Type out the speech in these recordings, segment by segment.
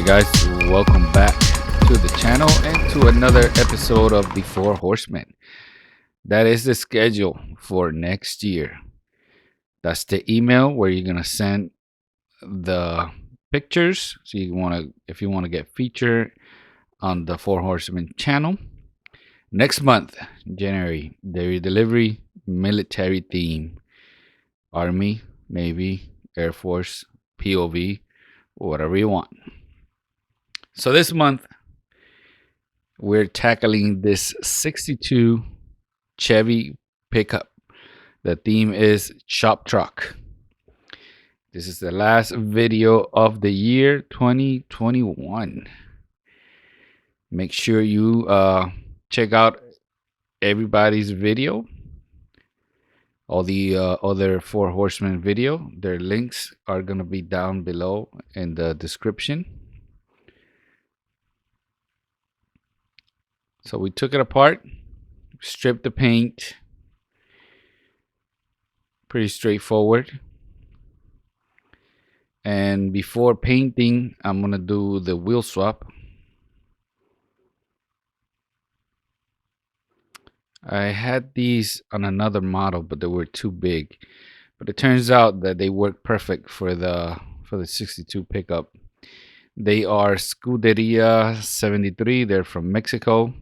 guys, welcome back to the channel and to another episode of the Four Horsemen. That is the schedule for next year. That's the email where you're gonna send the pictures. So if you want to get featured on the Four Horsemen channel. Next month, January, dairy delivery, military theme, Army, Navy, Air Force, POV, whatever you want. So this month, we're tackling this 62 Chevy pickup. The theme is Chop Truck. This is the last video of the year 2021. Make sure you check out everybody's video, all the other Four Horsemen video. Their links are going to be down below in the description. So we took it apart, stripped the paint. Pretty straightforward. And before painting, I'm going to do the wheel swap. I had these on another model, but they were too big. But it turns out that they work perfect for the 62 pickup. They are Scuderia 73. They're from Mexico.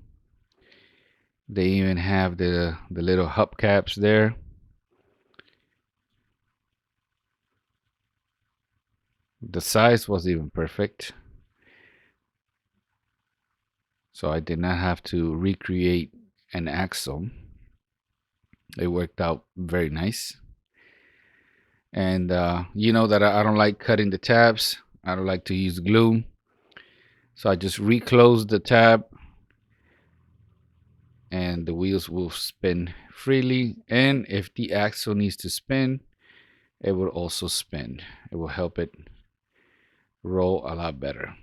They even have the little hubcaps there. The size was even perfect. So I did not have to recreate an axle. It worked out very nice. And you know that I don't like cutting the tabs. I don't like to use glue. So I just reclose the tab and the wheels will spin freely. And if the axle needs to spin, it will also spin. It will help it roll a lot better.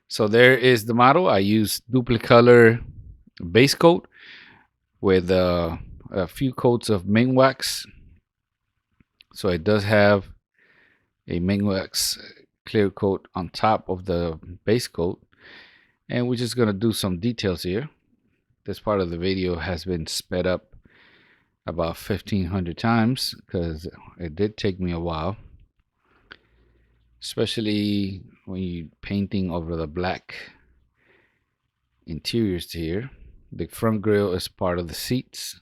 So there is the model. I use duplicolor base coat with a few coats of main wax. So it does have a main wax clear coat on top of the base coat. And we're just going to do some details here. This part of the video has been sped up about 1,500 times because it did take me a while. Especially when you're painting over the black interiors here. The front grille is part of the seats.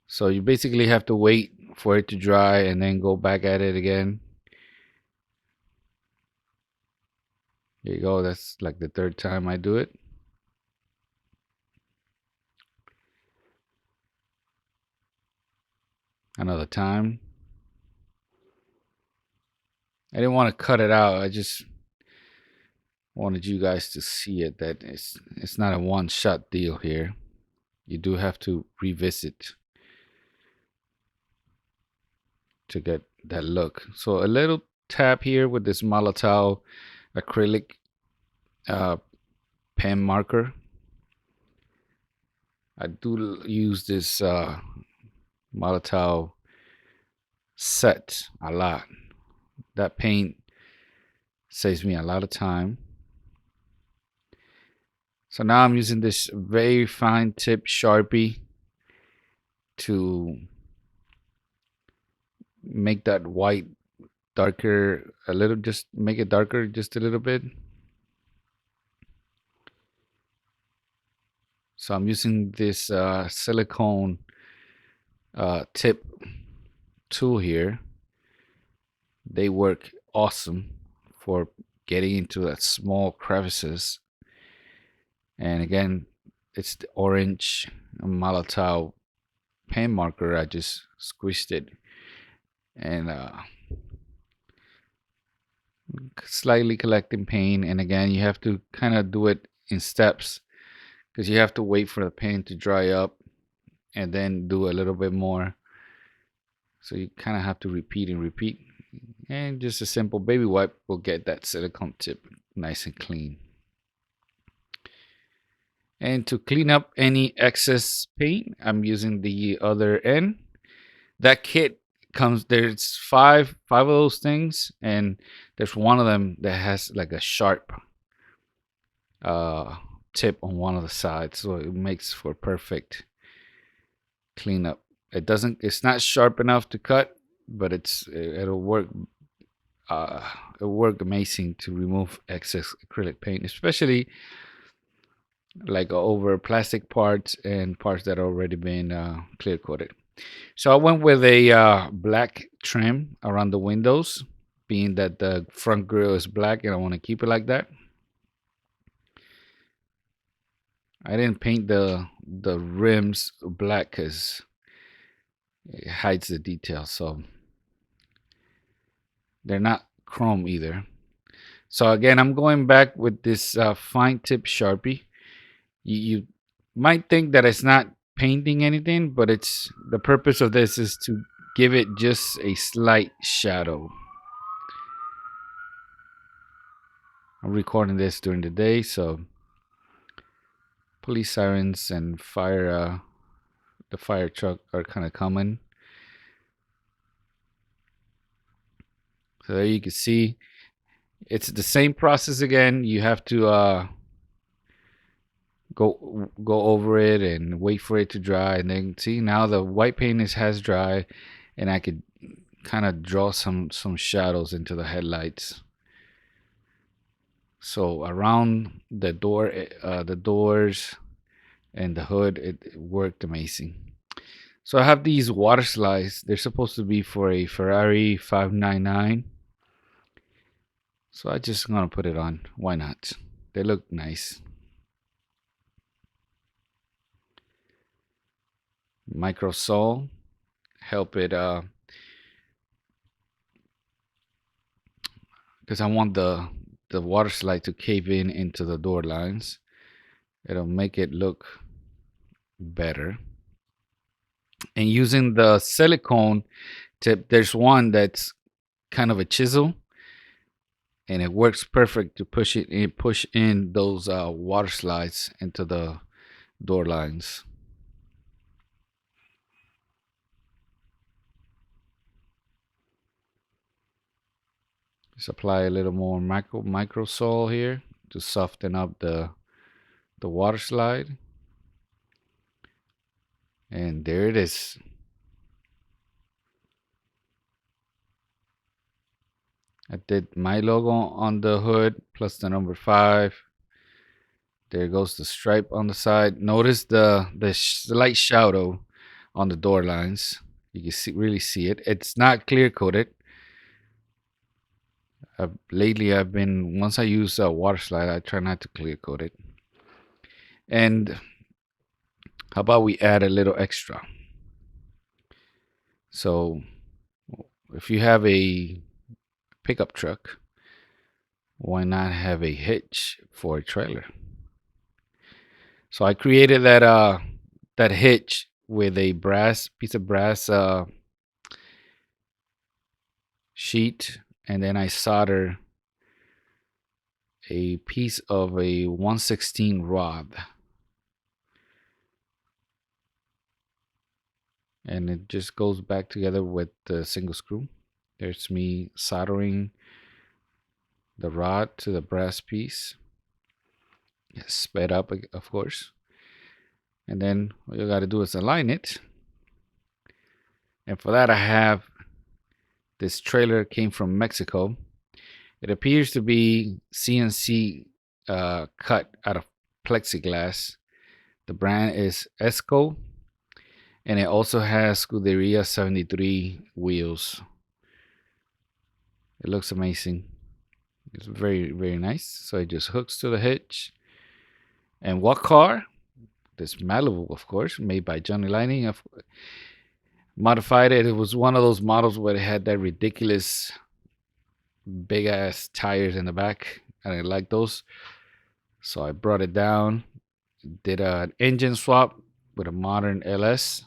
So you basically have to wait for it to dry and then go back at it again. There you go. That's like the third time I do it. Another time. I didn't want to cut it out. I just wanted you guys to see it, that it's not a one-shot deal here. You do have to revisit to get that look. So a little tap here with this Molotov acrylic pen marker. I do use this Molotov set a lot. That paint saves me a lot of time. So now I'm using this very fine tip Sharpie to make that white darker a little, just make it darker just a little bit. So I'm using this silicone tip tool here. They work awesome for getting into that small crevices. And again, it's the orange Molotov pen marker. I just squished it and slightly collecting paint. And again, you have to kind of do it in steps because you have to wait for the paint to dry up and then do a little bit more. So you kind of have to repeat and repeat. And just a simple baby wipe will get that silicone tip nice and clean. And to clean up any excess paint, I'm using the other end. That kit comes there's five of those things, and there's one of them that has like a sharp uh tip on one of the sides, so it makes for perfect cleanup. It's not sharp enough to cut, but it'll work. uh it'll work amazing to remove excess acrylic paint, especially like over plastic parts and parts that already been clear coated. So I went with a black trim around the windows, being that the front grille is black and I want to keep it like that. I didn't paint the rims black because it hides the detail, so they're not chrome either. So again, I'm going back with this fine tip Sharpie. You might think that it's not painting anything, but it's the purpose of this is to give it just a slight shadow. I'm recording this during the day, so police sirens and the fire truck are kind of coming. So there you can see it's the same process again. You have to go over it and wait for it to dry, and then see now the white paint has dry, and I could kind of draw some shadows into the headlights. So around the doors and the hood, it worked amazing. So I have these water slides. They're supposed to be for a Ferrari 599. So I just gonna put it on. Why not? They look nice. Micro sole help it because I want the water slide to cave in into the door lines. It'll make it look better. And using the silicone tip, there's one that's kind of a chisel, and it works perfect to push in those water slides into the door lines. Just apply a little more micro sole here to soften up the water slide. And there it is. I did my logo on the hood plus the number 5. There goes the stripe on the side. Notice the slight shadow on the door lines. You can really see it. It's not clear coated. Lately, I've been once I use a water slide, I try not to clear coat it. And how about we add a little extra? So if you have a pickup truck, why not have a hitch for a trailer? So I created that hitch with a piece of brass sheet, and then I solder a piece of a 1/16 rod, and it just goes back together with the single screw. There's me soldering the rod to the brass piece, sped up, of course. And then what you got to do is align it. And for that, I have this trailer came from Mexico. It appears to be CNC cut out of plexiglass. The brand is Esco, and it also has Scuderia 73 wheels. It looks amazing. It's very, very nice. So it just hooks to the hitch. And what car? This Malibu, of course, made by Johnny Lightning. Modified it. It was one of those models where it had that ridiculous big ass tires in the back. And I like those. So I brought it down, did an engine swap with a modern LS.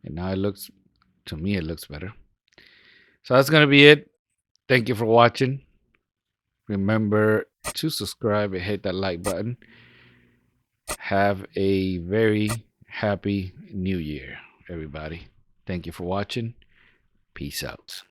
And now to me, it looks better. So that's going to be it. Thank you for watching. Remember to subscribe and hit that like button. Have a very happy new year, everybody. Thank you for watching. Peace out.